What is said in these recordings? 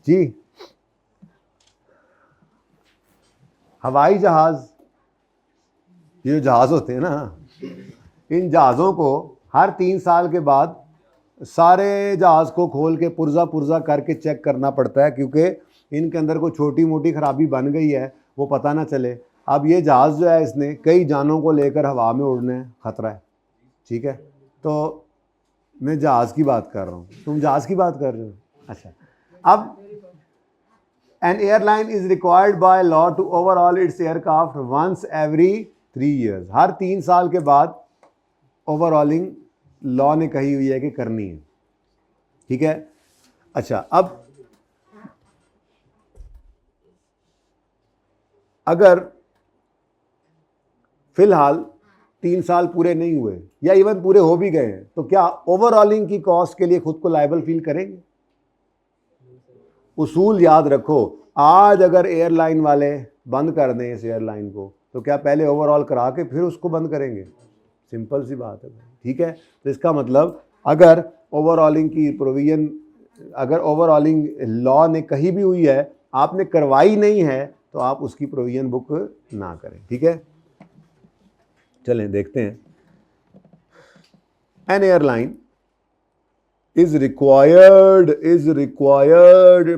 जी हवाई जहाज, ये जो जहाज होते हैं ना, इन जहाज़ों को हर 3 साल के बाद सारे जहाज़ को खोल के पुर्जा पुर्जा करके चेक करना पड़ता है, क्योंकि इनके अंदर कोई छोटी मोटी खराबी बन गई है वो पता ना चले। अब ये जहाज़ जो है इसने कई जानों को लेकर हवा में उड़ने खतरा है, ठीक है। तो मैं जहाज़ की बात कर रहा हूँ, तुम जहाज़ की बात कर रहे हो। अच्छा, अब an airline is required by law to overhaul its aircraft once every 3 years। हर 3 साल के बाद ओवरऑलिंग लॉ ने कही हुई है कि करनी है, ठीक है। अच्छा, अब अगर फिलहाल 3 साल पूरे नहीं हुए या इवन पूरे हो भी गए हैं, तो क्या ओवरऑलिंग की कॉस्ट के लिए खुद को लायबल फील करेंगे? उसूल याद रखो, आज अगर एयरलाइन वाले बंद कर दें इस एयरलाइन को, तो क्या पहले ओवरऑल करा के फिर उसको बंद करेंगे? सिंपल सी बात है, ठीक है। तो इसका मतलब अगर ओवरऑलिंग की प्रोविजन, अगर ओवरऑलिंग लॉ ने कही भी हुई है, आपने करवाई नहीं है, तो आप उसकी प्रोविजन बुक ना करें, ठीक है। चलें देखते हैं। N airline is required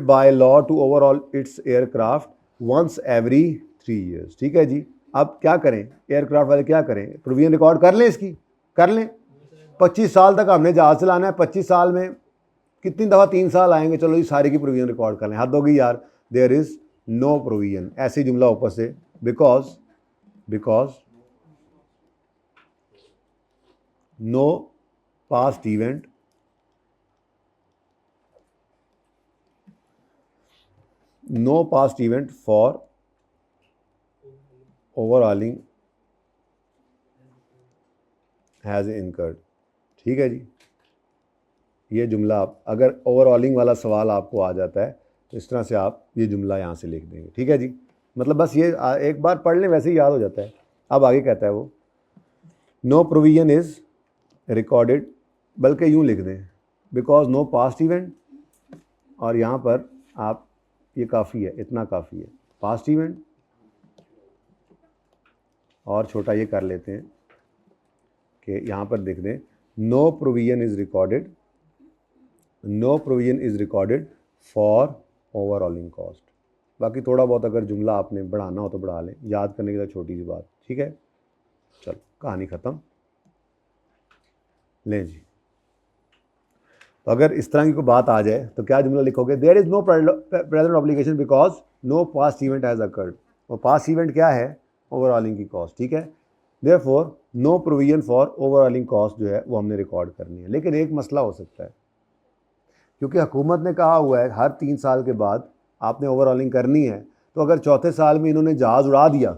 by law to overhaul its aircraft once every 3 years, ठीक है जी। अब क्या करें, एयरक्राफ्ट वाले क्या करें, प्रोविजन रिकॉर्ड कर लें, इसकी कर लें। 25 साल तक हमने जहाज चलाना है, 25 साल में कितनी दफ़ा 3 साल आएंगे, चलो जी सारी की प्रोविजन रिकॉर्ड कर लें। हद होगी यार, देयर इज़ नो प्रोविजन, ऐसे जुमला ऊपर से, because no past event for overhauling has incurred, ठीक है जी। ये जुमला आप, अगर ओवरऑलिंग वाला सवाल आपको आ जाता है तो इस तरह से आप ये जुमला यहाँ से लिख देंगे, ठीक है जी। मतलब बस ये एक बार पढ़ लें, वैसे ही याद हो जाता है। अब आगे कहता है वो, नो प्रोविजन इज़ रिकॉर्डेड, बल्कि यूँ लिख दें, बिकॉज नो पास्ट इवेंट, और यहाँ पर आप, ये काफ़ी है, इतना काफ़ी है, पास्ट इवेंट, और छोटा ये कर लेते हैं कि यहाँ पर लिख दें, no provision is recorded for overhauling cost. बाकी थोड़ा बहुत अगर जुमला आपने बढ़ाना हो तो बढ़ा लें, याद करने के लिए छोटी सी बात, ठीक है। चलो कहानी ख़त्म, लें जी। तो अगर इस तरह की कोई बात आ जाए तो क्या जुमला लिखोगे, there is no present obligation because no past event has occurred. और पास्ट इवेंट क्या है, ओवरऑलिंग की कॉस्ट, ठीक है। Therefore no provision for overhauling cost जो है वो हमने रिकॉर्ड करनी है। लेकिन एक मसला हो सकता है, क्योंकि हुकूमत ने कहा हुआ है हर 3 साल के बाद आपने ओवरऑलिंग करनी है, तो अगर चौथे साल में इन्होंने जहाज़ उड़ा दिया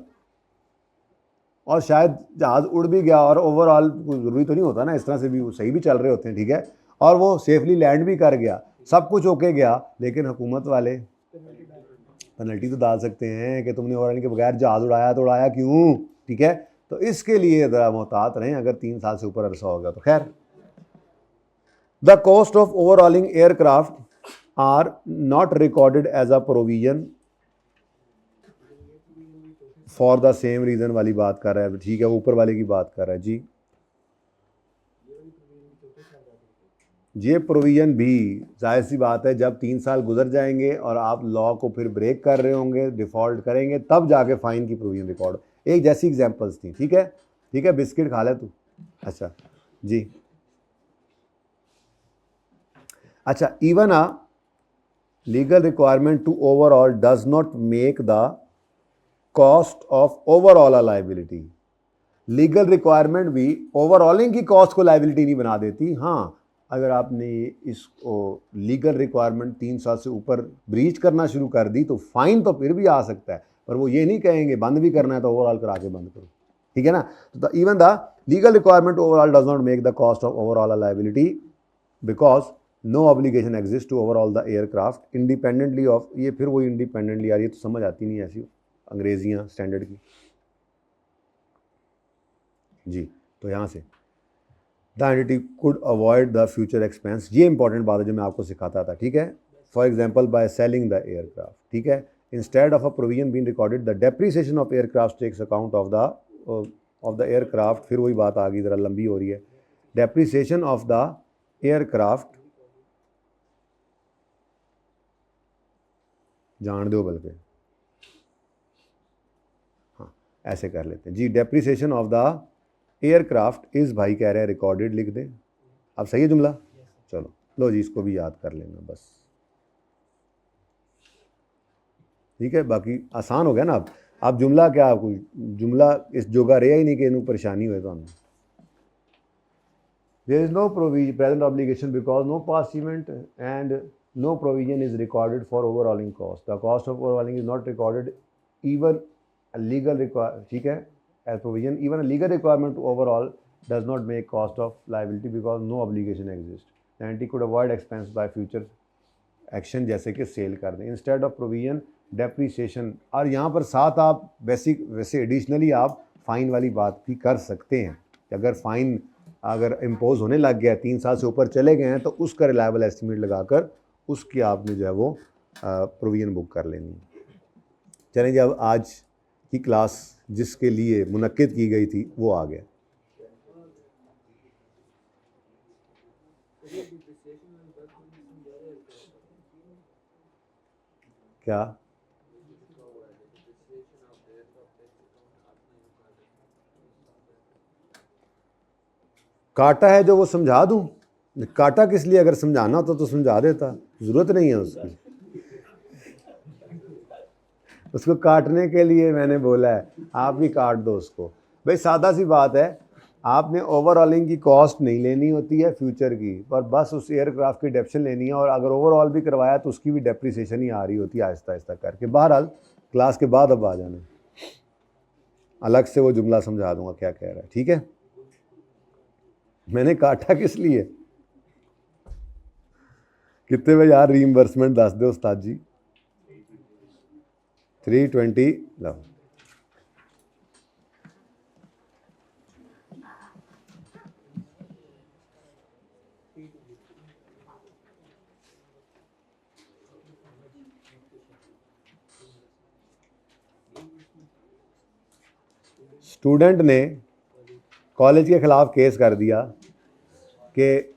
और शायद जहाज़ उड़ भी गया और ओवरऑल ज़रूरी तो नहीं होता ना, इस तरह से भी सही भी चल रहे होते हैं, ठीक है, और वो सेफली लैंड भी कर गया, सब कुछ ओके गया, लेकिन हुकूमत वाले पेनल्टी तो डाल सकते हैं कि तुमने ओवरऑलिंग के बगैर जहाज़ उड़ाया, तो उड़ाया क्यों, ठीक है। तो इसके लिए ज़रा मोहतात रहें, अगर 3 साल से ऊपर अरसा हो गया तो। खैर, the cost of overhauling aircraft are not recorded as a provision for the same reason वाली बात कर रहा है, ठीक है, ऊपर वाले की बात कर रहा है जी। ये प्रोविज़न भी जाहिर सी बात है, जब 3 साल गुजर जाएंगे और आप लॉ को फिर ब्रेक कर रहे होंगे, डिफ़ॉल्ट करेंगे, तब जाके फ़ाइन की प्रोविज़न रिकॉर्ड। एक जैसी एग्जांपल्स थी, ठीक है, ठीक है, बिस्किट खा ले तू। अच्छा जी, अच्छा, even a legal requirement to overhaul does not make the cost of overhaul a liability. Legal requirement भी ओवरऑलिंग की कॉस्ट को लाइबिलिटी नहीं बना देती। हाँ, अगर आपने इसको लीगल रिक्वायरमेंट 3 साल से ऊपर ब्रीच करना शुरू कर दी तो फाइन तो फिर भी आ सकता है, पर वो ये नहीं कहेंगे बंद भी करना है तो ओवरऑल करा के बंद करो, ठीक है ना। तो even the legal requirement overhaul does not make the cost of overhaul a liability because no obligation exist to overhaul the aircraft independently of, ये फिर वो इंडिपेंडेंटली, यार ये तो समझ आती नहीं ऐसी अंग्रेजियाँ स्टैंडर्ड की जी। तो यहाँ से the entity could avoid the future expense, ये इंपॉर्टेंट बात है जो मैं आपको सिखाता था, ठीक है। For example by selling the aircraft, ठीक है। Instead of a provision been recorded the depreciation of aircraft takes account of the aircraft, फिर वही बात आ गई, ज़रा लंबी हो रही है। डेप्रीसिएशन ऑफ द एयरक्राफ्ट, जान दो बल्कि, हाँ ऐसे कर लेते हैं जी। Depreciation of the aircraft is, भाई कह रहे हैं रिकॉर्डेड लिख दें। अब सही है जुमला, चलो लो जी, इसको भी याद कर लेना बस, ठीक है। बाकी आसान हो गया ना। अब जुमला क्या, कोई जुमला इस जोगा रहा ही नहीं कि इन्हों परेशानी हुए तो। There is no present obligation because no past event and no provision is recorded for overhauling cost. The cost of overhauling is not recorded, even a legal requirement, ठीक है, as provision, even a legal requirement to overhaul does not make cost of liability because no obligation exists. The entity could avoid expense by future action, जैसे कि cell कर दें। Instead of provision depreciation, और यहाँ पर साथ आप वैसे एडिशनली आप फ़ाइन वाली बात भी कर सकते हैं कि अगर फ़ाइन अगर इम्पोज होने लग गया, 3 साल से ऊपर चले गए हैं, तो उसका रिलायबल एस्टिमेट लगाकर उसकी आपने जो है वो प्रोविजन बुक कर लेनी। चलें जी, अब आज की क्लास जिसके लिए मुनक्किद की गई थी वो आ गया। क्या काटा है जो वो समझा दूं? काटा किस लिए? अगर समझाना होता तो समझा देता, ज़रूरत नहीं है उसकी। उसको काटने के लिए मैंने बोला है आप भी काट दो उसको। भाई सादा सी बात है, आपने ओवरऑलिंग की कॉस्ट नहीं लेनी होती है फ्यूचर की, पर बस उस एयरक्राफ्ट की डेप्शन लेनी है, और अगर ओवरऑल भी करवाया तो उसकी भी डेप्रीसिएशन ही आ रही होती है आहिस्ता आहिस्ता करके। बहरहाल क्लास के बाद अब आ जाना, अलग से वो जुमला समझा दूंगा क्या कह रहा है, ठीक है। मैंने काटा किस लिए? कितने बजे यार रीइंबर्समेंट दस दो उस्ताद जी? 320 लो। स्टूडेंट ने कॉलेज के खिलाफ केस कर दिया कि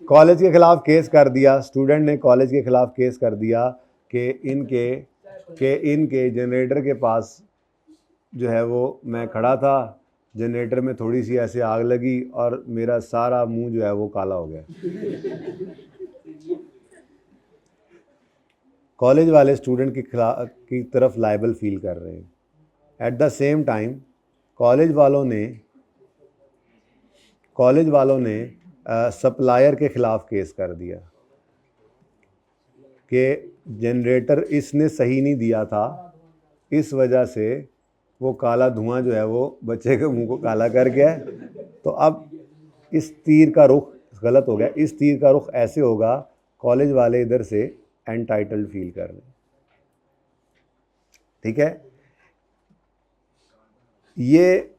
कॉलेज के खिलाफ केस कर दिया, स्टूडेंट ने कॉलेज के खिलाफ केस कर दिया कि इनके जनरेटर के पास जो है वो मैं खड़ा था, जनरेटर में थोड़ी सी ऐसे आग लगी और मेरा सारा मुंह जो है वो काला हो गया। कॉलेज वाले स्टूडेंट की तरफ लायबल फील कर रहे हैं। Eight the same time college वालों ने सप्लायर के ख़िलाफ़ केस कर दिया कि जनरेटर इसने सही नहीं दिया था, इस वजह से वो काला धुआं जो है वो बच्चे के मुंह को काला कर गया। तो अब इस तीर का रुख गलत हो गया। इस तीर का रुख ऐसे होगा, कॉलेज वाले इधर से एंटाइटल्ड फील कर रहे हैं, ठीक है। ये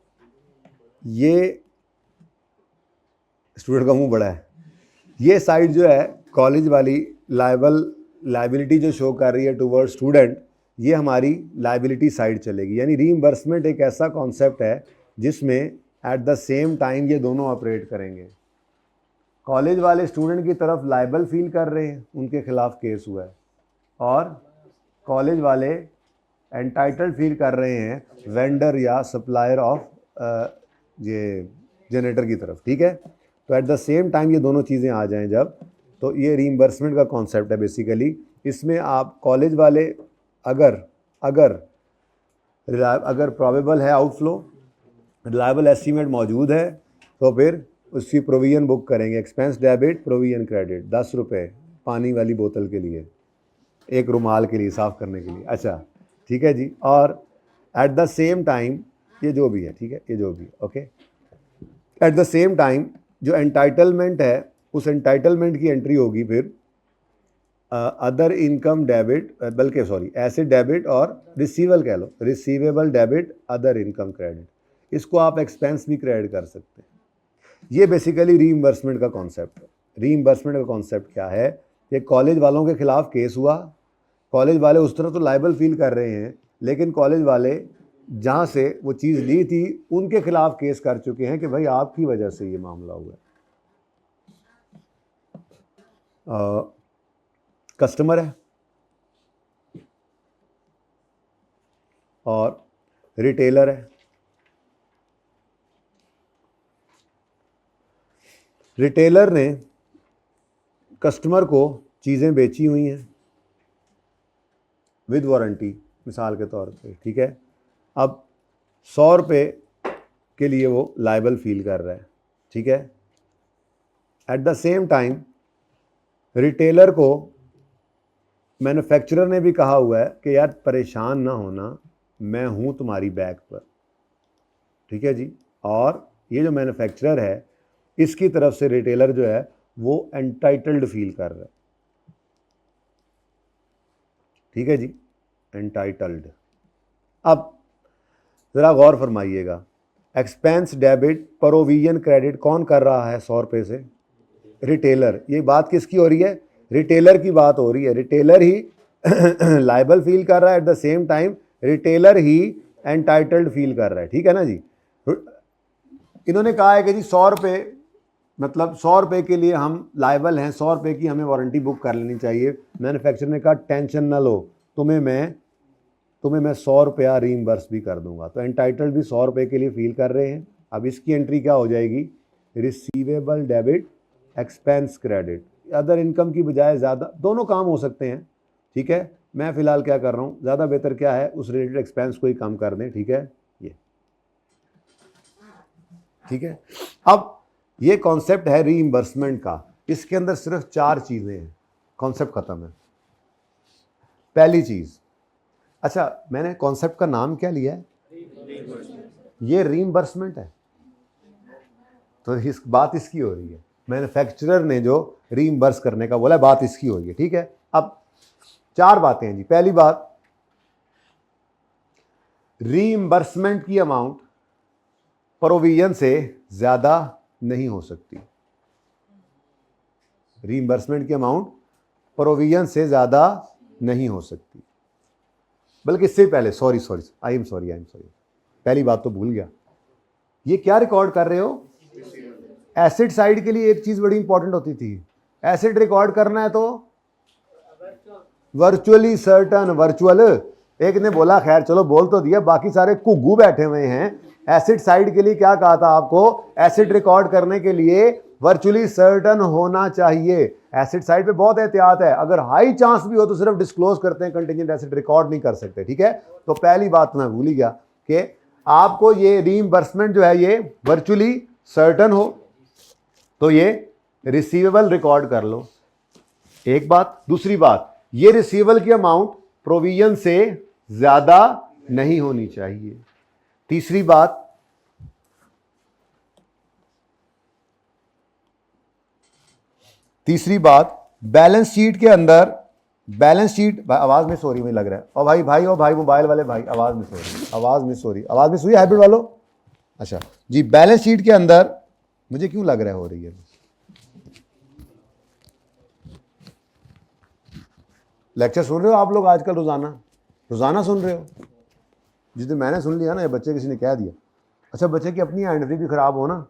स्टूडेंट का मुंह बड़ा है। ये साइड जो है कॉलेज वाली लाइबिलिटी जो शो कर रही है टुवर्ड स्टूडेंट, ये हमारी लाइबिलिटी साइड चलेगी। यानी रीइंबर्समेंट एक ऐसा कॉन्सेप्ट है जिसमें एट द सेम टाइम ये दोनों ऑपरेट करेंगे। कॉलेज वाले स्टूडेंट की तरफ लाइबल फील कर रहे हैं, उनके खिलाफ केस हुआ है, और कॉलेज वाले एंटाइटल्ड फील कर रहे हैं वेंडर या सप्लायर ऑफ ये जनरेटर की तरफ, ठीक है। तो एट द सेम टाइम ये दोनों चीज़ें आ जाएं जब, तो ये रीइंबर्समेंट का कॉन्सेप्ट है बेसिकली। इसमें आप कॉलेज वाले अगर प्रोबेबल है आउटफ्लो, रिलायबल एस्टीमेट मौजूद है, तो फिर उसकी प्रोविजन बुक करेंगे। एक्सपेंस डेबिट, प्रोविजन क्रेडिट, 10 रुपये पानी वाली बोतल के लिए, एक रुमाल के लिए साफ़ करने के लिए, अच्छा ठीक है जी। और एट द सेम टाइम ये जो भी है, ठीक है, ये जो भी okay, at the same time जो एंटाइटलमेंट है उस एंटाइटलमेंट की एंट्री होगी फिर अदर इनकम डेबिट, बल्कि सॉरी एसेट डेबिट और रिसीवेबल कह लो, receivable debit, other income credit. इसको आप एक्सपेंस भी क्रेडिट कर सकते हैं। ये बेसिकली रीइंबर्समेंट का कॉन्सेप्ट है। रीइंबर्समेंट का कॉन्सेप्ट क्या है कि कॉलेज वालों के खिलाफ केस हुआ, कॉलेज वाले उस तरह तो लाइबल फील कर रहे हैं, लेकिन कॉलेज वाले जहाँ से वो चीज़ ली थी उनके खिलाफ केस कर चुके हैं कि भाई आपकी वजह से ये मामला हुआ। कस्टमर है और रिटेलर है। रिटेलर ने कस्टमर को चीज़ें बेची हुई हैं विद वारंटी, मिसाल के तौर पे, ठीक है। अब 100 रुपये के लिए वो लाइबल फील कर रहा है, ठीक है। Eight the same time retailer को मैन्युफैक्चरर ने भी कहा हुआ है कि यार परेशान ना होना, मैं हूँ तुम्हारी बैक पर, ठीक है जी। और ये जो मैन्युफैक्चरर है इसकी तरफ से रिटेलर जो है वो एंटाइटल्ड फील कर रहा है, ठीक है जी, एंटाइटल्ड। अब ज़रा गौर फरमाइएगा, एक्सपेंस डेबिट प्रोविजन क्रेडिट कौन कर रहा है 100 रुपये से? रिटेलर। ये बात किसकी हो रही है? रिटेलर की बात हो रही है। रिटेलर ही लाइबल फील कर रहा है, eight the same time retailer he entitled feel कर रहा है, ठीक है ना जी। इन्होंने कहा है कि जी 100 रुपये, मतलब 100 रुपये के लिए हम लाइबल हैं, 100 रुपये की हमें वारंटी बुक कर लेनी चाहिए। मैन्युफैक्चरर ने कहा टेंशन ना लो, तुम्हें मैं 100 रुपया रीइंबर्स भी कर दूंगा। तो एंटाइटल्ड भी 100 रुपये के लिए फील कर रहे हैं। अब इसकी एंट्री क्या हो जाएगी? Receivable debit expense credit. Other income की बजाय ज़्यादा, दोनों काम हो सकते हैं, ठीक है। मैं फ़िलहाल क्या कर रहा हूँ, ज़्यादा बेहतर क्या है उस रिलेटेड एक्सपेंस को ही कम कर दें, ठीक है ये, ठीक है। अब ये कॉन्सेप्ट है रीइंबर्समेंट का। इसके अंदर सिर्फ 4 चीज़ें हैं, कॉन्सेप्ट ख़त्म है। पहली चीज़, अच्छा मैंने कॉन्सेप्ट का नाम क्या लिया है? ये रीइंबर्समेंट है, तो इस बात इसकी हो रही है। मैन्युफैक्चरर ने जो रीइंबर्स करने का बोला, बात इसकी हो रही है, ठीक है। अब 4 बातें हैं जी। पहली बात, रीइंबर्समेंट की अमाउंट प्रोविजन से ज़्यादा नहीं हो सकती। रीइंबर्समेंट की अमाउंट प्रोविजन से ज़्यादा नहीं हो सकती। बल्कि इससे पहले, सॉरी आई एम सॉरी, पहली बात तो भूल गया। ये क्या रिकॉर्ड कर रहे हो? एसिड साइड के लिए एक चीज़ बड़ी इंपॉर्टेंट होती थी, एसिड रिकॉर्ड करना है तो वर्चुअली सर्टन। वर्चुअल, एक ने बोला, खैर चलो बोल तो दिया, बाकी सारे घुग्गू बैठे हुए हैं। एसिड साइड के लिए क्या कहा था आपको? एसिड रिकॉर्ड करने के लिए वर्चुअली सर्टन होना चाहिए। एसिड साइड पे बहुत एहतियात है, अगर हाई चांस भी हो तो सिर्फ डिस्क्लोज करते हैं, कंटिजेंट एसिड रिकॉर्ड नहीं कर सकते, ठीक है। तो पहली बात मैं भूल ही गया कि आपको ये रीइंबर्समेंट जो है ये वर्चुअली सर्टन हो तो ये रिसीवेबल रिकॉर्ड कर लो, एक बात। दूसरी बात, ये रिसीवेबल की अमाउंट प्रोविजन से ज्यादा नहीं होनी चाहिए। तीसरी बात, बैलेंस शीट के अंदर, बैलेंस शीट, आवाज मिस हो रही मुझे लग रहा है। और भाई मोबाइल वाले भाई, आवाज मिस हो रही, आवाज मिस हुई हाइब्रिड वालों। अच्छा जी, बैलेंस शीट के अंदर मुझे क्यों लग रहा है हो रही है? लेक्चर सुन रहे हो आप लोग आजकल? रोजाना सुन रहे हो? जिस दिन मैंने सुन लिया ना, ये बच्चे किसी ने कह दिया। अच्छा, बच्चे की अपनी हैंडफ्री भी खराब हो ना,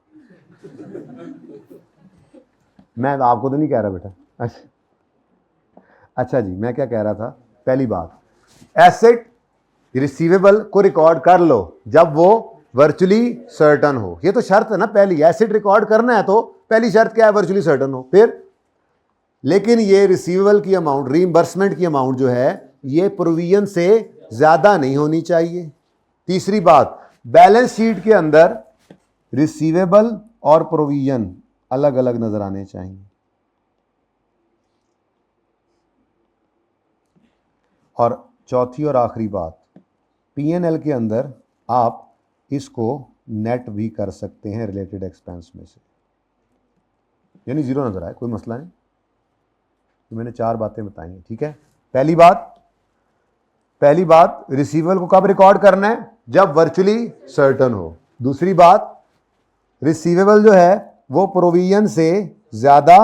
मैं आपको तो नहीं कह रहा बेटा। अच्छा जी, मैं क्या कह रहा था? पहली बात, एसेट रिसीवेबल को रिकॉर्ड कर लो जब वो वर्चुअली सर्टन हो। ये तो शर्त है ना पहली, एसेट रिकॉर्ड करना है तो पहली शर्त क्या है? वर्चुअली सर्टन हो। फिर लेकिन ये रिसीवेबल की अमाउंट, रीइंबर्समेंट की अमाउंट जो है ये प्रोविजन से ज्यादा नहीं होनी चाहिए। तीसरी बात, बैलेंस शीट के अंदर रिसीवेबल और प्रोविजन अलग अलग नजर आने चाहिए। और चौथी और आखिरी बात, पीएनएल के अंदर आप इसको नेट भी कर सकते हैं रिलेटेड एक्सपेंस में से, यानी जीरो नजर आए, कोई मसला नहीं। तो मैंने 4 बातें बताई हैं, ठीक है। पहली बात रिसीवेबल को कब रिकॉर्ड करना है? जब वर्चुअली सर्टन हो। दूसरी बात, रिसीवेबल जो है वो प्रोविजन से ज़्यादा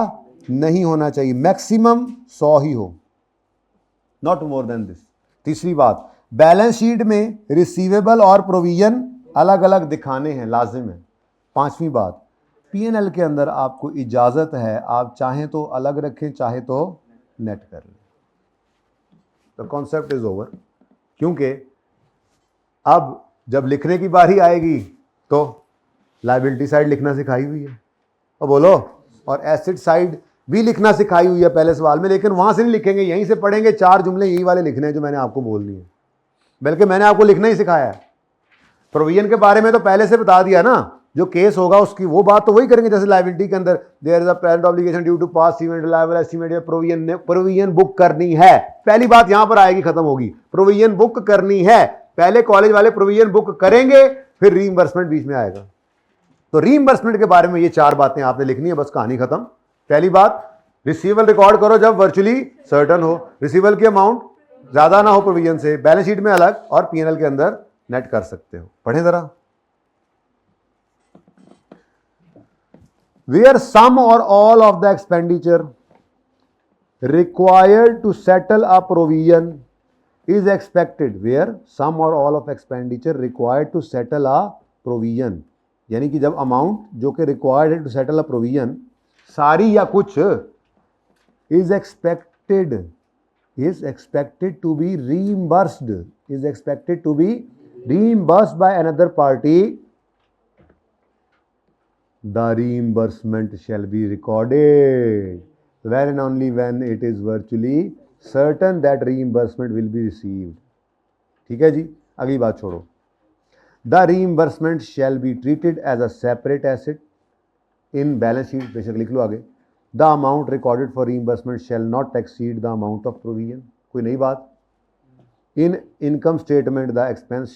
नहीं होना चाहिए, मैक्सिमम 100 ही हो, नॉट मोर देन दिस। तीसरी बात, बैलेंस शीट में रिसीवेबल और प्रोविजन अलग अलग दिखाने हैं, लाजिम है। पांचवी बात, पीएनएल के अंदर आपको इजाज़त है, आप चाहें तो अलग रखें, चाहे तो नेट कर लें। द कॉन्सेप्ट इज ओवर, क्योंकि अब जब लिखने की बारी आएगी तो लायबिलिटी साइड लिखना सिखाई हुई है, और बोलो, और एसेट साइड भी लिखना सिखाई हुई है पहले सवाल में, लेकिन वहां से नहीं लिखेंगे, यहीं से पढ़ेंगे। 4 जुमले यही वाले लिखने हैं जो मैंने आपको बोल दिए, बल्कि मैंने आपको लिखना ही सिखाया है। प्रोविजन के बारे में तो पहले से बता दिया ना, जो केस होगा उसकी वो बात तो वही करेंगे। जैसे लायबिलिटी के अंदर there is a present obligation due to past event, liable estimate या प्रोविजन बुक करनी है, पहली बात यहां पर आएगी, खत्म होगी। प्रोविजन बुक करनी है, पहले कॉलेज वाले प्रोविजन बुक करेंगे, फिर रीइंबर्समेंट बीच में आएगा। तो रीइंबर्समेंट के बारे में ये 4 बातें आपने लिखनी है, बस कहानी खत्म। पहली बात, रिसीवेबल रिकॉर्ड करो जब वर्चुअली सर्टन हो, रिसीवेबल की अमाउंट ज्यादा ना हो प्रोविजन से, बैलेंस शीट में अलग और पीएनएल के अंदर नेट कर सकते हो। पढ़ें जरा। Where some or all of the expenditure required to settle a provision is expected, where some or all of expenditure required to settle a provision, यानी कि जब अमाउंट जो कि रिक्वायर्ड है टू सेटल अ प्रोविजन, सारी या कुछ, is expected to be reimbursed, is expected to be reimbursed by another party, the reimbursement shall be recorded when and only when it is virtually certain that reimbursement will be received। ठीक है जी, अगली बात छोड़ो। The reimbursement shall be treated as a separate asset in balance sheet, बेशक लिख लो आगे। The amount recorded for reimbursement shall not exceed the amount of provision, कोई नई बात। In income statement the expense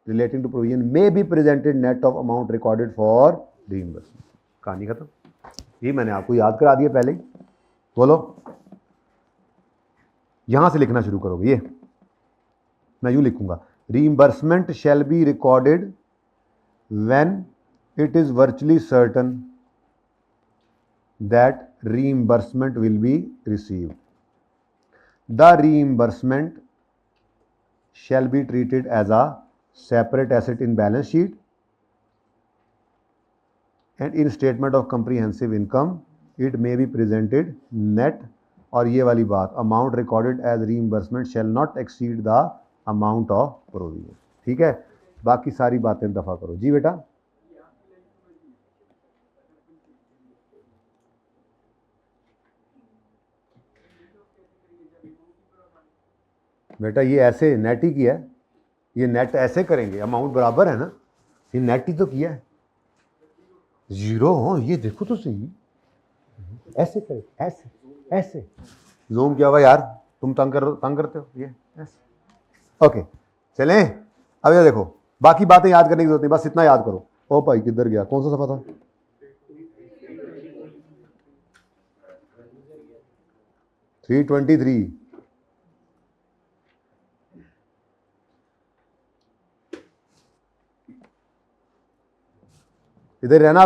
relating to provision may be presented net of amount recorded for reimbursement। कहानी खत्म, ये मैंने आपको याद करा दिया पहले ही। बोलो, यहां से लिखना शुरू करोगे, ये मैं यूं लिखूंगा, reimbursement shall be recorded when it is virtually certain that reimbursement will be received। The reimbursement shall be treated as a separate asset in balance sheet and in statement of comprehensive income it may be presented net, और ये वाली बात, amount recorded as reimbursement shall not exceed the amount of provision। ठीक है, बाकी सारी बातें दफा करो जी बेटा। बेटा ये ऐसे नेट ही किया है, ये नेट ऐसे करेंगे, अमाउंट बराबर है ना, ये नेट ही तो किया है, जीरो हो, ये देखो तो सही, ऐसे करे, ऐसे ऐसे जूम किया हुआ यार, तुम तंग करते हो, ये ऐसे। ओके चलें, अब ये देखो, बाकी बातें याद करने की जरूरत नहीं, बस इतना याद करो। ओ भाई किधर गया, कौन सा सफा था? 323। इधर रहना,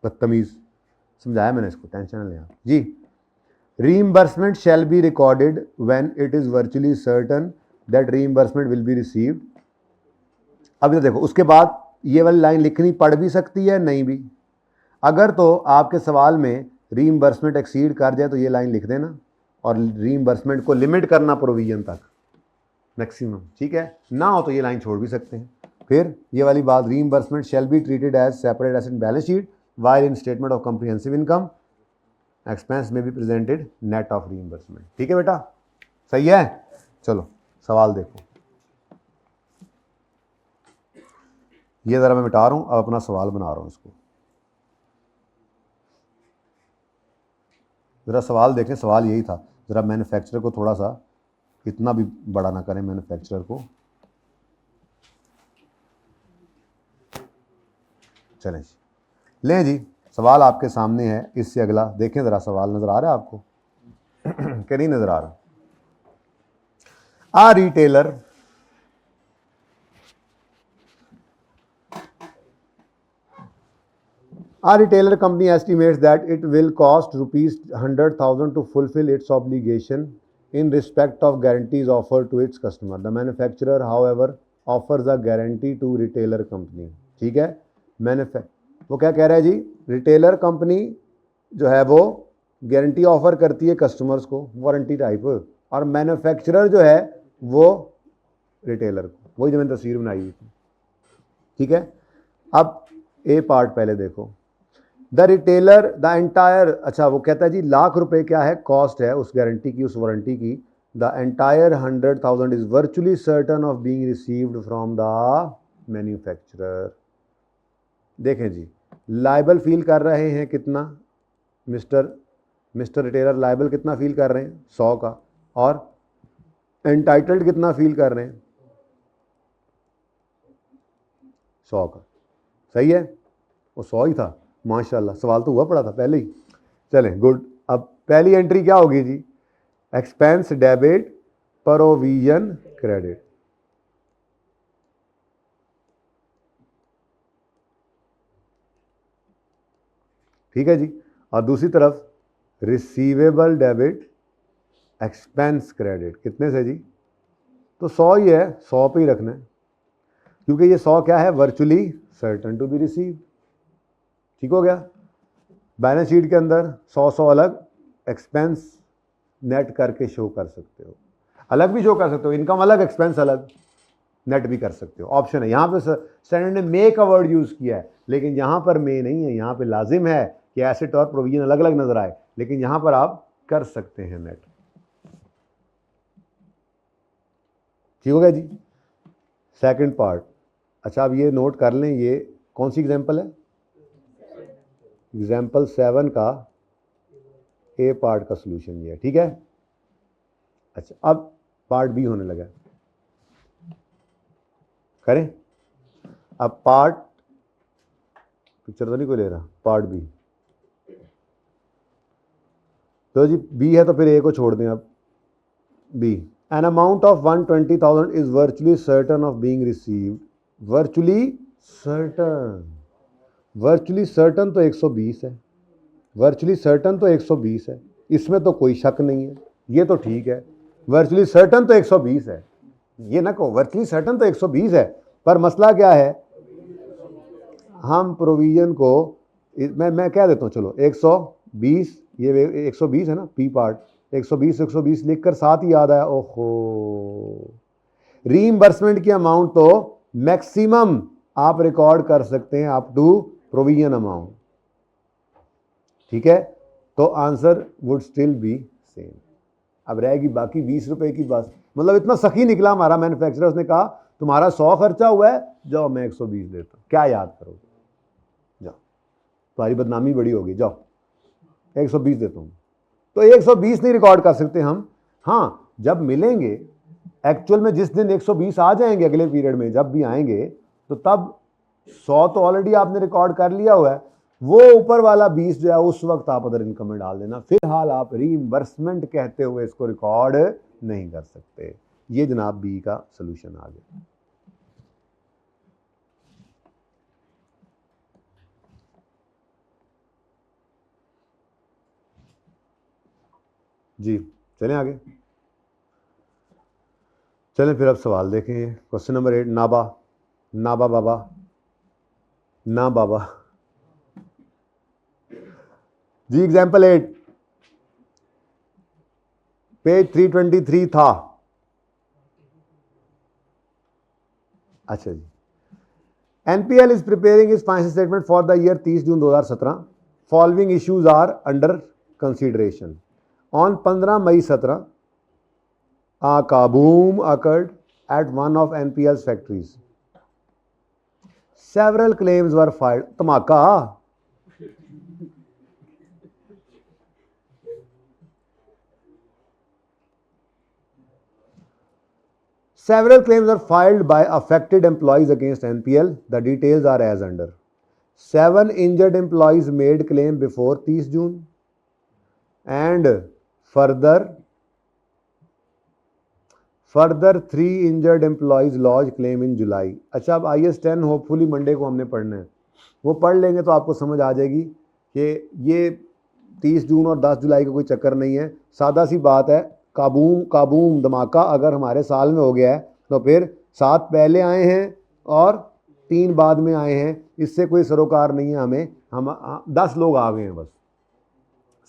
बदतमीज, समझाया मैंने इसको, टेंशन न लेना जी। Reimbursement shall be recorded when it is virtually certain that reimbursement will be received. अब इधर देखो, उसके बाद ये वाली लाइन लिखनी पड़ भी सकती है, नहीं भी। अगर तो आपके सवाल में रीइंबर्समेंट एक्सीड कर जाए तो ये लाइन लिख देना, और रीइंबर्समेंट को लिमिट करना प्रोविजन तक मैक्सिमम, ठीक है। ना हो तो ये लाइन छोड़ भी सकते हैं। फिर ये वाली बात, reimbursement shall be treated as separate asset in balance sheet while in statement of comprehensive income expense में be presented net of reimbursement. ठीक है बेटा, सही है। चलो सवाल देखो, ये ज़रा मैं मिटा रहा हूँ, अब अपना सवाल बना रहा हूँ इसको। ज़रा सवाल देखें, सवाल यही था, ज़रा मैन्युफैक्चरर को थोड़ा सा इतना भी बड़ा ना करें मैन्युफैक्चरर को। चलें जी, लें जी, सवाल आपके सामने है, इससे अगला देखें ज़रा। सवाल नज़र आ रहा है आपको कि नहीं नज़र आ रहा? A retailer A retailer company estimates that it will cost rupees 100,000 to fulfill its obligation in respect of guarantees offered to its customer. The manufacturer, however, offers a guarantee to retailer company. ठीक है, वो क्या कह रहा है जी, retailer company जो है वो गारंटी ऑफर करती है कस्टमर्स को, वारंटी टाइप, और मैन्युफैक्चरर जो है वो रिटेलर को, वही जो मैंने तस्वीर बनाई हुई थी। ठीक है, अब ए पार्ट पहले देखो। द रिटेलर द एंटायर, अच्छा वो कहता है जी लाख रुपए क्या है कॉस्ट है उस गारंटी की, उस वारंटी की। The entire 100,000 is virtually certain of being received from the manufacturer. देखें जी, लाइबल फील कर रहे हैं कितना, मिस्टर रिटेलर लाइबल कितना फील कर रहे हैं, 100 का, और एंटाइटल्ड कितना फील कर रहे हैं, 100 का। सही है, वो 100 ही था, माशाल्लाह, सवाल तो हुआ पड़ा था पहले ही। चलें, गुड। अब पहली एंट्री क्या होगी जी, एक्सपेंस डेबिट, प्रोविजन क्रेडिट। ठीक है जी, और दूसरी तरफ रिसीवेबल डेबिट, एक्सपेंस क्रेडिट। कितने से जी, तो 100 ही है, 100 पे ही रखना है, क्योंकि ये 100 क्या है, virtually certain to be receive. ठीक हो गया, बैलेंस शीट के अंदर 100 अलग एक्सपेंस नेट करके शो कर सकते हो, अलग भी शो कर सकते हो, इनकम अलग एक्सपेंस अलग नेट भी कर सकते हो, ऑप्शन है। यहाँ पे स्टैंडर्ड ने मे का वर्ड यूज़ किया है, लेकिन यहाँ पर मे नहीं है, यहाँ पे लाजिम है कि एसेट और प्रोविजन अलग अलग नजर आए, लेकिन यहाँ पर आप कर सकते हैं नेट। ठीक हो गया जी, सेकंड पार्ट। अच्छा, अब ये नोट कर लें, ये कौन सी एग्जाम्पल है, एग्जाम्पल 7 का ए पार्ट का सोल्यूशन ये है। ठीक है, अच्छा अब पार्ट बी होने लगा, करें। अब पार्ट, पिक्चर तो नहीं कोई ले रहा, पार्ट बी, तो जी बी है तो फिर ए को छोड़ दें। अब B, an amount of 120,000 is virtually certain of being received. Virtually certain, virtually certain तो 120 है, वर्चुअली सर्टन तो 120 है, इसमें तो कोई शक नहीं है, ये तो ठीक है। वर्चुअली सर्टन तो 120 है, ये ना कहो वर्चुअली सर्टन तो 120 है, पर मसला क्या है, हम प्रोविजन को, मैं कह देता हूँ, चलो 120, ये 120 है ना, पी पार्ट, 120 लिखकर साथ ही याद आया, ओहो, रीइंबर्समेंट की अमाउंट तो मैक्सिमम आप रिकॉर्ड कर सकते हैं अप टू प्रोविजन अमाउंट। ठीक है, तो answer would still be same. अब रहेगी बाकी 20 रुपए की बात, मतलब इतना सखी निकला हमारा मैन्युफैक्चरर, उसने कहा तुम्हारा 100 खर्चा हुआ है, जाओ मैं 120 देता हूँ, क्या याद करोगे, जाओ, तुम्हारी बदनामी बड़ी होगी, जाओ 120 देता हूँ। तो 120 नहीं रिकॉर्ड कर सकते हम, हाँ जब मिलेंगे एक्चुअल में, जिस दिन 120 आ जाएंगे अगले पीरियड में, जब भी आएंगे, तो तब 100 तो ऑलरेडी आपने रिकॉर्ड कर लिया हुआ है, वो ऊपर वाला 20 जो है उस वक्त आप अदर इनकम में डाल देना। फिलहाल आप रीइंबर्समेंट कहते हुए इसको रिकॉर्ड नहीं कर सकते। ये जनाब बी का सलूशन आ गया जी। चलें आगे, चलें फिर अब सवाल देखें। क्वेश्चन नंबर 8, नाबा, नाबा बाबा, ना बाबा जी। एग्जाम्पल 8 पेज 323 था। अच्छा जी, NPL is preparing is financial statement for the year 30 June 2017। Following issues are under consideration. On 15 May 17 a kaboom occurred at one of NPL's factories. Several claims were filed. Tamaka. Several claims were filed by affected employees against NPL. The details are as under. 7 injured employees made claim before 30 June and further 3 injured employees lodge claim in July. अच्छा, अब IS 10 hopefully Monday को हमने पढ़ना है, वो पढ़ लेंगे तो आपको समझ आ जाएगी कि ये 30 जून और 10 जुलाई का कोई चक्कर नहीं है, सादा सी बात है। काबूम काबूम धमाका अगर हमारे साल में हो गया है तो फिर 7 पहले आए हैं और 3 बाद में आए हैं, इससे कोई सरोकार नहीं है हमें। हम 10 लोग आ गए हैं बस,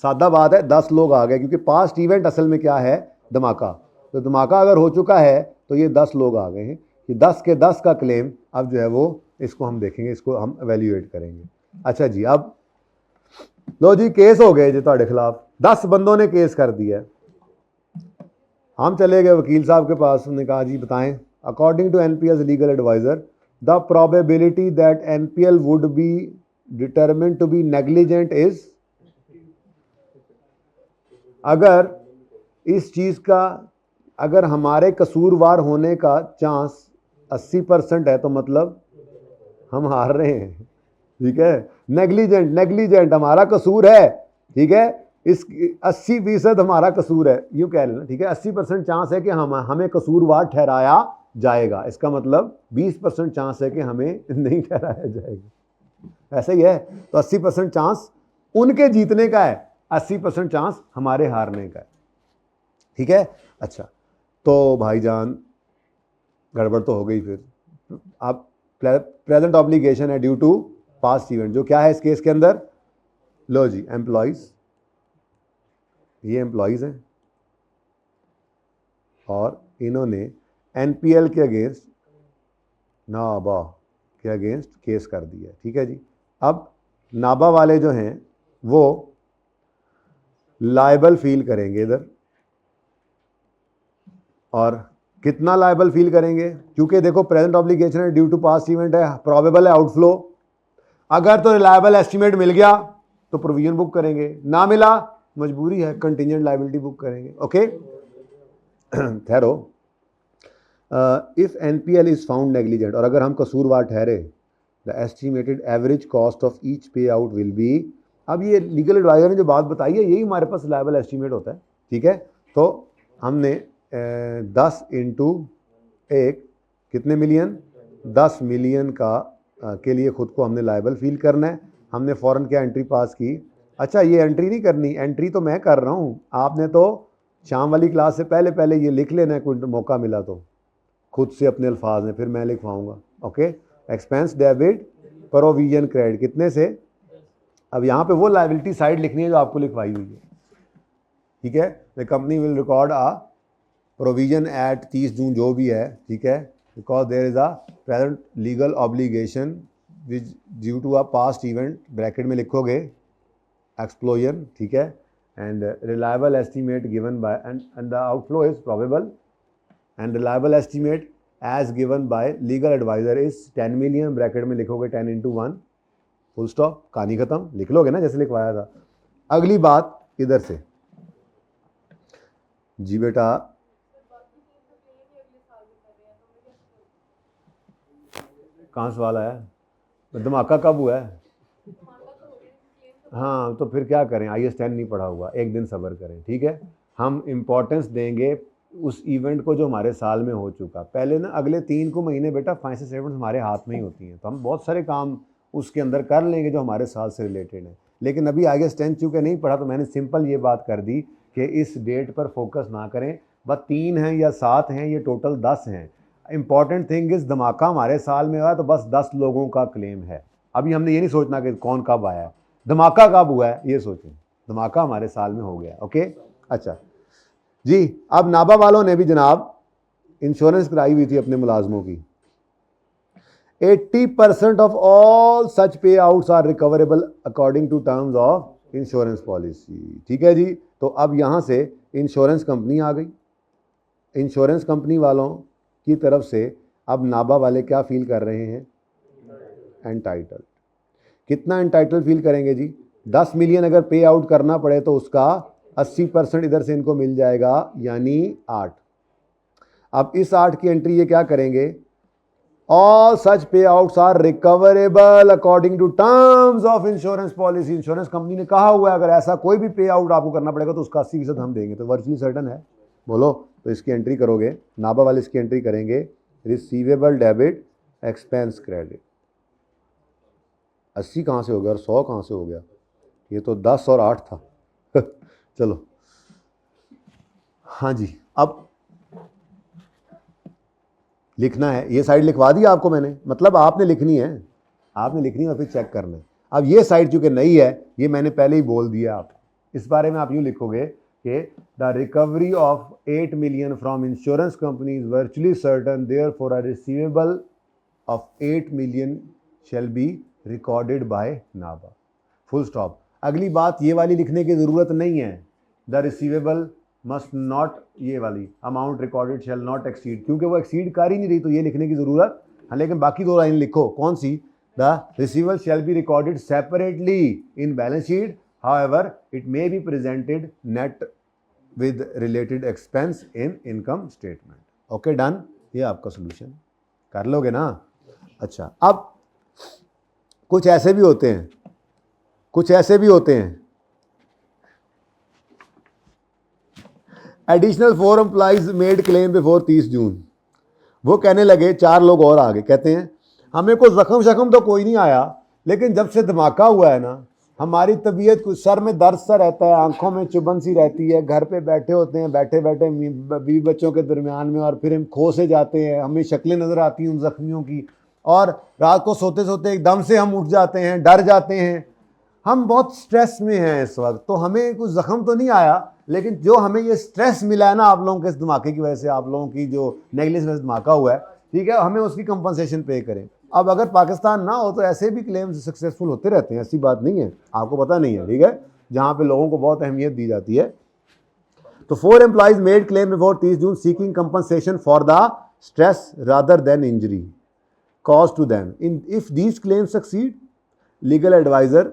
सादा बात है, 10 लोग आ गए, क्योंकि पास्ट इवेंट असल में क्या है, धमाका। तो धमाका अगर हो चुका है तो ये 10 लोग आ गए हैं। ये 10 के 10 का क्लेम अब जो है वो इसको हम देखेंगे, इसको हम एवेल्यूएट करेंगे। अच्छा जी, अब लो जी, केस हो गए जी ਤੁਹਾਡੇ खिलाफ, 10 बंदों ने केस कर दिया। हम चले गए वकील साहब के पास, उन्होंने कहा जी बताएं, according to NPL legal adviser the probability that NPL would be determined to be negligent is, अगर इस चीज़ का, अगर हमारे कसूरवार होने का चांस 80% है तो मतलब हम हार रहे हैं, ठीक है। नेग्लिजेंट हमारा कसूर है, ठीक है, इस 80% हमारा कसूर है, यूँ कह लेना, ठीक है। 80% चांस है कि हमें कसूरवार ठहराया जाएगा, इसका मतलब 20% चांस है कि हमें नहीं ठहराया जाएगा, ऐसा ही है। तो 80% चांस उनके जीतने का है, 80% चांस हमारे हारने का है, ठीक है। अच्छा, तो भाईजान गड़बड़ तो हो गई। फिर आप प्रेजेंट ऑब्लिगेशन है ड्यू टू पास्ट इवेंट, जो क्या है इस केस के अंदर, लो जी एम्प्लॉयज़, ये एम्प्लॉयज़ हैं और इन्होंने एनपीएल के अगेंस्ट, नाबा के अगेंस्ट केस कर दिया, ठीक है जी। अब नाबा वाले जो हैं वो लायबल फील करेंगे इधर, और कितना लायबल फील करेंगे, क्योंकि देखो प्रेजेंट ऑब्लिगेशन है ड्यू टू पास्ट इवेंट है, प्रोबेबल है आउटफ्लो। अगर तो रिलायबल एस्टिमेट मिल गया तो प्रोविजन बुक करेंगे, ना मिला मजबूरी है कंटिजेंट लायबिलिटी बुक करेंगे, ओके। ठहरो, if NPL is found negligent, और अगर हम कसूरवार ठहरे, the estimated average cost of each पे आउट विल बी, अब ये लीगल एडवाइजर ने जो बात बताई है यही हमारे पास लायबल एस्टिमेट होता है, ठीक है। तो हमने 10 इंटू 1 कितने मिलियन, 10 मिलियन का के लिए ख़ुद को हमने लायबल फील करना है। हमने फ़ौरन क्या एंट्री पास की, अच्छा ये एंट्री नहीं करनी, एंट्री तो मैं कर रहा हूँ, आपने तो शाम वाली क्लास से पहले पहले ये लिख लेना है, कोई मौका मिला तो खुद से अपने अल्फाज में, फिर मैं लिखवाऊँगा, okay. Expense debit provision credit कितने से, अब यहाँ पे वो लायबिलिटी साइड लिखनी है जो आपको लिखवाई हुई है, ठीक है। The company will record a provision at 30 June जो भी है, ठीक है, because there is a present legal obligation which due to a past event, bracket में लिखोगे एक्सप्लोजन, ठीक है, and reliable estimate given by and the outflow is probable, and reliable estimate as given by legal adviser is 10 million, bracket में लिखोगे 10 into 1 full stop, कहानी खत्म, लिख लोगे ना जैसे लिखवाया था। अगली बात इधर से जी बेटा, कहाँ सवाल आया, धमाका कब हुआ है, हाँ तो फिर क्या करें, IS 10 नहीं पढ़ा हुआ, एक दिन सब्र करें, ठीक है। हम इम्पोर्टेंस देंगे उस इवेंट को जो हमारे साल में हो चुका। पहले ना अगले 3 को महीने बेटा फाइनेंशियल स्टेटमेंट्स हमारे हाथ में ही होती हैं, तो हम बहुत सारे काम उसके अंदर कर लेंगे जो हमारे साल से रिलेटेड है। लेकिन अभी IS 10 चूँकि नहीं पढ़ा तो मैंने सिंपल ये बात कर दी कि इस डेट पर फोकस ना करें, बस 3 हैं या 7 हैं, ये टोटल 10 हैं। इंपॉर्टेंट थिंग इज़ धमाका हमारे साल में हुआ तो बस 10 लोगों का क्लेम है। अभी हमने ये नहीं सोचना कि कौन कब आया है, धमाका कब हुआ है ये सोचें, धमाका हमारे साल में हो गया, ओके। अच्छा जी, अब नाबा वालों ने भी जनाब इंश्योरेंस कराई हुई थी अपने मुलाजमों की। 80% of all such payouts are recoverable according to terms of insurance policy, ठीक है जी। तो अब यहाँ से इंश्योरेंस कंपनी आ गई, इंश्योरेंस कंपनी वालों की तरफ से अब नाबा वाले क्या फील कर रहे हैं, एंटाइटल। कितना एंटाइटल फील करेंगे जी, 10 मिलियन अगर पे आउट करना पड़े तो उसका 80% इधर से इनको मिल जाएगा, यानी 8। अब इस 8 की एंट्री ये क्या करेंगे, all such payouts are recoverable according to terms of insurance policy. Insurance company ने कहा हुआ है अगर ऐसा कोई भी पे आउट आपको करना पड़ेगा तो उसका 80% हम देंगे, तो वर्चुअली सर्टन है, बोलो। तो इसकी एंट्री करोगे, नाबा वाले इसकी एंट्री करेंगे, रिसीवेबल डेबिट एक्सपेंस क्रेडिट, 80 कहाँ से हो गया और 100 कहाँ से हो गया? ये तो 10 और 8 था। चलो हाँ जी, अब लिखना है, ये साइड लिखवा दी आपको मैंने, मतलब आपने लिखनी है, आपने लिखनी है और फिर चेक करना है। अब ये साइड चूंकि नई है, ये मैंने पहले ही बोल दिया आप, इस बारे में आप यूँ लिखोगे कि the recovery of 8 million from insurance company is virtually certain, therefore a receivable of 8 million shall be recorded by नाबा, फुल स्टॉप। अगली बात ये वाली लिखने की ज़रूरत नहीं है, द रिसीवेबल मस्ट नॉट, ये वाली amount recorded shall not exceed, क्योंकि वो एक्सीड कर ही नहीं रही तो ये लिखने की ज़रूरत। हाँ, लेकिन बाकी 2 लाइन लिखो, कौन सी? The receivable shall be recorded separately in balance sheet, however it may be presented net with related expense in income statement. Okay done, ये आपका सोल्यूशन, कर लोगे ना? अच्छा, अब कुछ ऐसे भी होते हैं, कुछ ऐसे भी होते हैं, additional 4 employees made claim before 30 जून। वो कहने लगे, 4 लोग और आगे, कहते हैं हमें कोई जख्म शख्म तो कोई नहीं आया, लेकिन जब से धमाका हुआ है ना, हमारी तबीयत कुछ, सर में दर्द सा रहता है, आंखों में चुभन सी रहती है, घर पे बैठे होते हैं, बैठे बैठे बीवी बच्चों के दरमियान में, और फिर हम खो से जाते हैं, हमें शक्लें नज़र आती हैं उन जख्मियों की, और रात को सोते सोते एकदम से हम उठ जाते हैं, डर जाते हैं, हम बहुत स्ट्रेस में हैं इस वक्त, तो हमें कुछ जख्म तो नहीं आया, लेकिन जो हमें ये स्ट्रेस मिला है ना आप लोगों के इस धमाके की वजह से, आप लोगों की जो नेगलेंस में धमाका हुआ है, ठीक है, हमें उसकी कंपनसेशन पे करें। अब अगर पाकिस्तान ना हो तो ऐसे भी क्लेम्स सक्सेसफुल होते रहते हैं, ऐसी बात नहीं है, आपको पता नहीं है, ठीक है, जहाँ पे लोगों को बहुत अहमियत दी जाती है। तो 4 employees made claim before 30 June seeking compensation for the stress rather than injury caused to them. If these claims succeed, legal advisor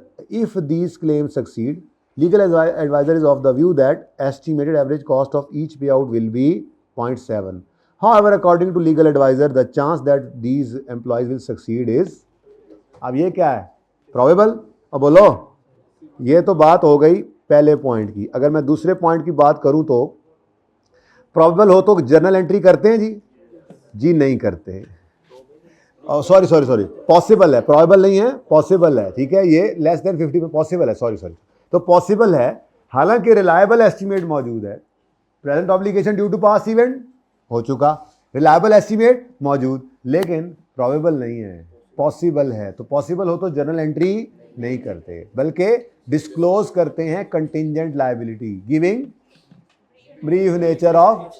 is of the view that estimated average cost of each payout will be 0.7. However, according to legal advisor, the chance that these employees will succeed is, अब ये क्या है? Probable? अब बोलो, ये तो बात हो गई पहले पॉइंट की। अगर मैं दूसरे पॉइंट की बात करूं तो प्रॉबेबल हो तो जर्नल एंट्री करते हैं जी? जी नहीं करते। सॉरी, पॉसिबल है, प्रॉबेबल नहीं है, पॉसिबल है, ठीक है, ये लेस देन 50 पॉसिबल है, सॉरी, तो पॉसिबल है, हालांकि रिलायबल एस्टीमेट मौजूद है, present obligation due to past event हो चुका, रिलायबल एस्टीमेट मौजूद, लेकिन प्रॉबेबल नहीं है, पॉसिबल है। तो पॉसिबल हो तो जर्नल एंट्री नहीं करते, बल्कि डिस्क्लोज करते हैं contingent liability, giving brief nature of,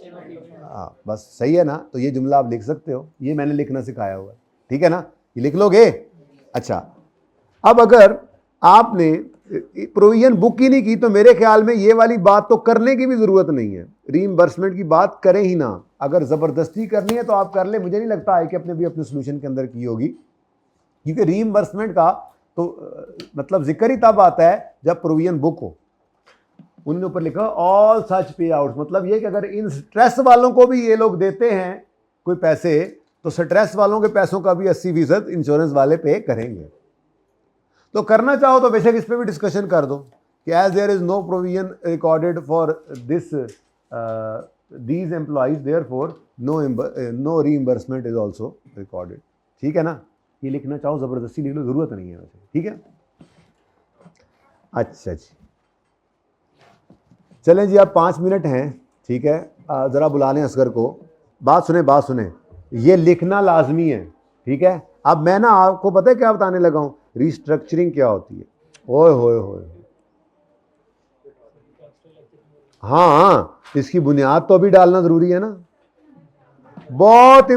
बस सही है ना? तो ये जुमला आप लिख सकते हो, ये मैंने लिखना सिखाया हुआ है, ठीक है ना, ये लिख लोगे? अच्छा, अब अगर आपने प्रोविजन बुक ही नहीं की तो मेरे ख्याल में ये वाली बात तो करने की भी ज़रूरत नहीं है, रीइंबर्समेंट की बात करें ही ना। अगर ज़बरदस्ती करनी है तो आप कर ले, मुझे नहीं लगता है कि अपने भी अपने सोल्यूशन के अंदर की होगी, क्योंकि रीइंबर्समेंट का तो मतलब जिक्र ही तब आता है जब प्रोविजन बुक हो। उन्होंने ऊपर लिखा ऑल सच पे आउट, मतलब ये कि अगर इन स्ट्रेस वालों को भी ये लोग देते हैं कोई पैसे, तो स्ट्रेस वालों के पैसों का भी 80% इंश्योरेंस वाले पे करेंगे। तो करना चाहो तो बेशक इस पर भी डिस्कशन कर दो कि as there is no provision recorded for this these employees, therefore no reimbursement is also recorded, ठीक है ना? ये लिखना चाहो ज़बरदस्ती लिख लो, ज़रूरत नहीं है वैसे, ठीक है। अच्छा जी, चलें जी, अब 5 मिनट हैं, ठीक है, ज़रा बुला लें असगर को। बात सुने, ये लिखना लाजमी है, ठीक है। अब मैं ना आपको पता है क्या बताने लगा हूँ, रिस्ट्रक्चरिंग क्या होती है। ओए होए होए, हाँ, इसकी बुनियाद तो अभी डालना ज़रूरी है ना, बहुत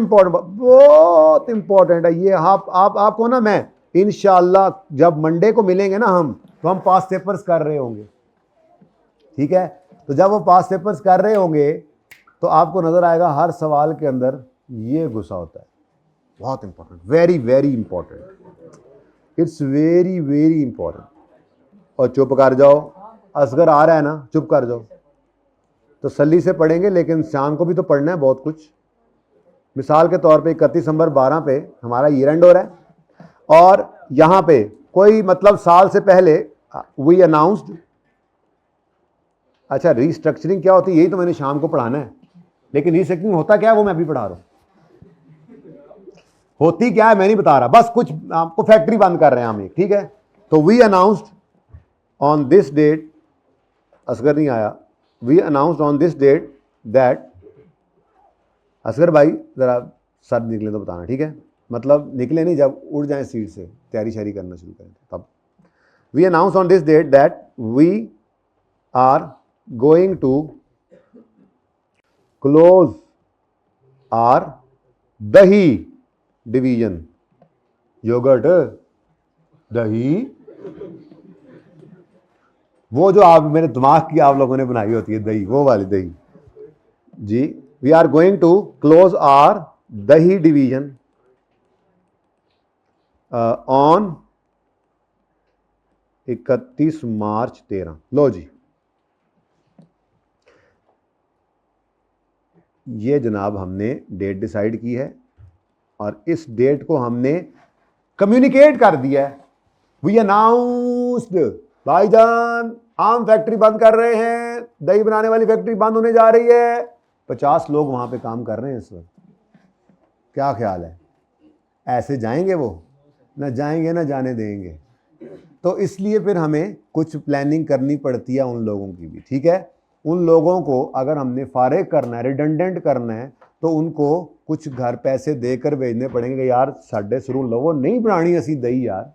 इंपॉर्टेंट है ये। आपको ना मैं इंशाअल्लाह जब मंडे को मिलेंगे ना हम, तो हम पास पेपर्स कर रहे होंगे, ठीक है। तो जब वो पास पेपर्स कर रहे होंगे तो आपको नज़र आएगा हर सवाल के अंदर ये घुसा होता है, बहुत important, very very important, it's very very important. और चुप कर जाओ, असगर आ रहा है ना, चुप कर जाओ, तसल्ली से पढ़ेंगे, लेकिन शाम को भी तो पढ़ना है बहुत कुछ। मिसाल के तौर पे 31 दिसंबर 12 पे हमारा ईयर एंड हो रहा है, और यहाँ पे कोई मतलब साल से पहले वी अनाउंस्ड, अच्छा रीस्ट्रक्चरिंग क्या होती है यही तो मैंने शाम को पढ़ाना है, लेकिन रीस्ट्रक्चरिंग होता क्या है वो मैं अभी पढ़ा रहा हूँ। होती क्या है मैं नहीं बता रहा, बस कुछ आपको फैक्ट्री बंद कर रहे हैं हम एक, ठीक है। तो we announced on this date, Asghar नहीं आया, we announced on this date that, Asghar भाई जरा सर निकले तो बताना, ठीक है, मतलब निकले नहीं, जब उड़ जाए सीट से तैयारी शैरी करना शुरू करें तब। We announce on this date that we are going to close our dahi division, yogurt dahi, वो जो आप मेरे दिमाग की आप लोगों ने बनाई होती है दही, वो वाली दही जी। We are going to close our dahi division on 31 March 13। लो जी, ये जनाब हमने डेट डिसाइड की है और इस डेट को हमने कम्युनिकेट कर दिया है। वी अनाउंस्ड, भाईजान आम फैक्ट्री बंद कर रहे हैं, दही बनाने वाली फैक्ट्री बंद होने जा रही है। 50 लोग वहां पे काम कर रहे हैं इस वक्त, क्या ख्याल है, ऐसे जाएंगे वो? ना जाएंगे ना जाने देंगे। तो इसलिए फिर हमें कुछ प्लानिंग करनी पड़ती है उन लोगों की भी, ठीक है। उन लोगों को अगर हमने फारिग करना है, रिडंडेंट करना है, तो उनको कुछ घर पैसे देकर भेजने पड़ेंगे कि यार साढ़े शुरू लो नहीं बनानी असी दही यार,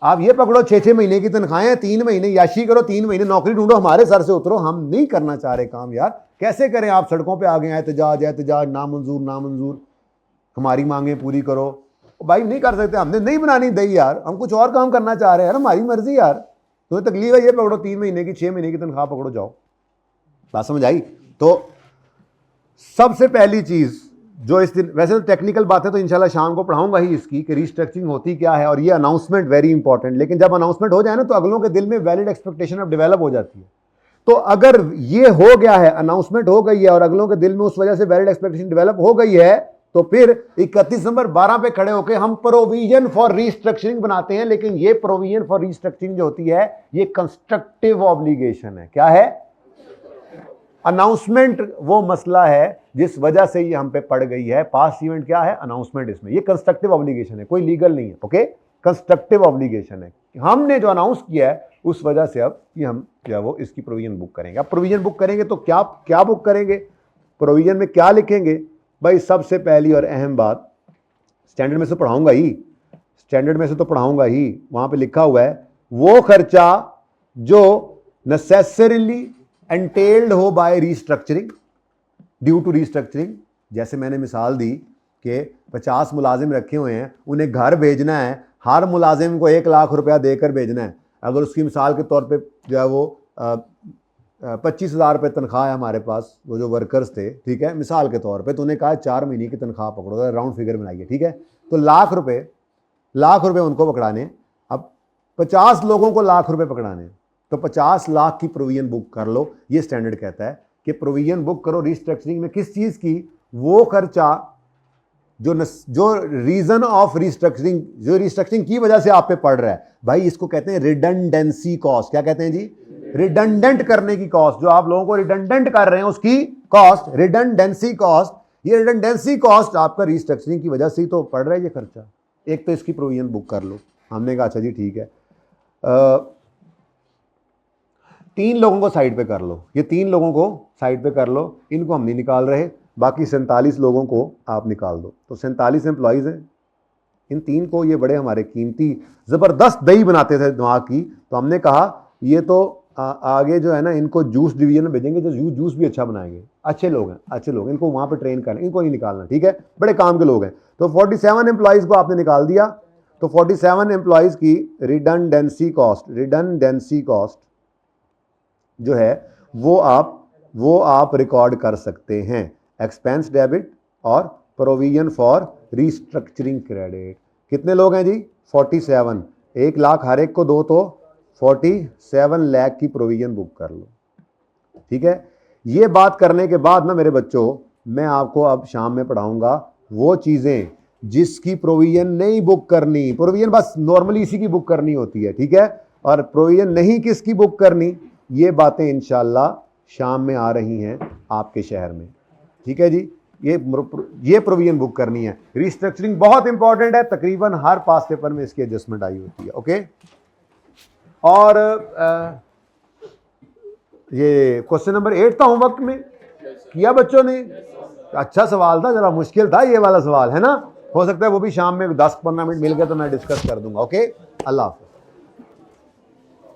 आप ये पकड़ो 6-6 महीने की तनख्वाहें, 3 महीने याशी करो, 3 महीने नौकरी ढूंढो, हमारे सर से उतरो, हम नहीं करना चाह रहे काम यार, कैसे करें? आप सड़कों पे आ गए, एहतजाज नामंजूर नामंजूर, हमारी मांगे पूरी करो। भाई नहीं कर सकते, हमने नहीं बनानी दही यार, हम कुछ और काम करना चाह रहे हैं यार, हमारी मर्जी यार, तुम्हें तकलीफ है ये पकड़ो 3 महीने की 6 महीने की तनख्वाह पकड़ो जाओ। बात समझ आई? तो सबसे पहली चीज जो इस दिन, वैसे तो टेक्निकल बातें तो इंशाल्लाह शाम को पढ़ाऊंगा ही इसकी कि रिस्ट्रक्चरिंग होती क्या है और ये अनाउंसमेंट वेरी इंपॉर्टेंट, लेकिन जब अनाउंसमेंट हो जाए ना तो अगलों के दिल में वैलिड एक्सपेक्टेशन अब डेवलप हो जाती है। तो अगर ये हो गया है, अनाउंसमेंट हो गई है और अगलों के दिल में उस वजह से वैलिड एक्सपेक्टेशन डेवलप हो गई है, तो फिर 31 नंबर 12 पे खड़े होकर हम प्रोविजन फॉर रिस्ट्रक्चरिंग बनाते हैं। लेकिन ये प्रोविजन फॉर रिस्ट्रक्चरिंग जो होती है ये कंस्ट्रक्टिव ऑब्लिगेशन है। क्या है? अनाउंसमेंट वो मसला है जिस वजह से ये हम पे पड़ गई है। पास्ट इवेंट क्या है? अनाउंसमेंट। इसमें ये कंस्ट्रक्टिव ऑब्लिगेशन है, कोई लीगल नहीं है। ओके, कंस्ट्रक्टिव ऑब्लिगेशन है, हमने जो अनाउंस किया है उस वजह से अब कि हम क्या वो इसकी प्रोविजन बुक करेंगे। अब प्रोविजन बुक करेंगे तो क्या क्या बुक करेंगे? प्रोविजन में क्या लिखेंगे भाई? सबसे पहली और अहम बात, स्टैंडर्ड में से पढ़ाऊंगा ही, स्टैंडर्ड में से तो पढ़ाऊंगा ही, वहां पे लिखा हुआ है वो खर्चा जो नेसेसरीली एंटेल्ड हो by restructuring, due to restructuring. जैसे मैंने मिसाल दी कि 50 मुलाजिम रखे हुए हैं, उन्हें घर भेजना है, हर मुलाजिम को 1 लाख रुपया देकर भेजना है। अगर उसकी मिसाल के तौर पे जो है वो 25,000 रुपये तनख्वाह है हमारे पास, वो जो वर्कर्स थे, ठीक है, मिसाल के तौर पे, तो उन्हें कहा 4 महीने की तनख्वाह पकड़ो, राउंड फिगर बनाइए, ठीक है। तो लाख रुपए उनको पकड़ाने। अब 50 लोगों को लाख रुपए पकड़ाने, तो 50 लाख की प्रोविजन बुक कर लो। ये स्टैंडर्ड कहता है कि प्रोविजन बुक करो रिस्ट्रक्चरिंग में किस चीज़ की? वो खर्चा जो रीजन ऑफ रिस्ट्रक्चरिंग, जो रिस्ट्रक्चरिंग की वजह से आप पे पड़ रहा है। भाई इसको कहते हैं रिडंडेंसी कॉस्ट। क्या कहते हैं जी? रिडंडेंट करने की कॉस्ट, जो आप लोगों को रिडंडेंट कर रहे हैं उसकी कॉस्ट, रिडंडेंसी कॉस्ट। ये रिडंडेंसी कॉस्ट आपका रिस्ट्रक्चरिंग की वजह से ही तो पड़ रहा है ये खर्चा। एक तो इसकी प्रोविजन बुक कर लो। हमने कहा अच्छा जी ठीक है, 3 लोगों को साइड पे कर लो, ये 3 लोगों को साइड पे कर लो, इनको हम नहीं निकाल रहे, बाकी 47 लोगों को आप निकाल दो। तो 47 एम्प्लॉइज हैं, इन 3 को, ये बड़े हमारे कीमती ज़बरदस्त दही बनाते थे दिमाग की। तो हमने कहा ये तो आगे जो है ना, इनको जूस डिवीजन में भेजेंगे जो जूस भी अच्छा बनाएंगे, अच्छे लोग हैं, अच्छे लोग, इनको वहाँ पे ट्रेन करें, इनको नहीं निकालना, ठीक है, बड़े काम के लोग हैं। तो 47 एम्प्लॉइज़ को आपने निकाल दिया। तो 47 एम्प्लॉइज़ की रिडंडेंसी कॉस्ट जो है वो आप रिकॉर्ड कर सकते हैं, एक्सपेंस डेबिट और प्रोविजन फॉर रिस्ट्रक्चरिंग क्रेडिट। कितने लोग हैं जी? 47, 1 लाख हर एक को दो, तो 47 लाख की प्रोविजन बुक कर लो, ठीक है। ये बात करने के बाद ना मेरे बच्चों, मैं आपको अब शाम में पढ़ाऊंगा वो चीज़ें जिसकी प्रोविजन नहीं बुक करनी। प्रोविजन बस नॉर्मली इसी की बुक करनी होती है, ठीक है, और प्रोविजन नहीं किसकी बुक करनी, ये बातें इंशाल्लाह शाम में आ रही हैं आपके शहर में, ठीक है जी। ये प्रोविजन बुक करनी है। रिस्ट्रक्चरिंग बहुत इंपॉर्टेंट है, तकरीबन हर पास पेपर में इसकी एडजस्टमेंट आई होती है। ओके, और ये क्वेश्चन नंबर 8 था होमवर्क में, किया बच्चों ने? अच्छा सवाल था, जरा मुश्किल था ये वाला सवाल, है ना? हो सकता है वो भी शाम में 10-15 मिनट मिल गए तो मैं डिस्कस कर दूंगा। ओके, अल्लाह हाफ़िज़।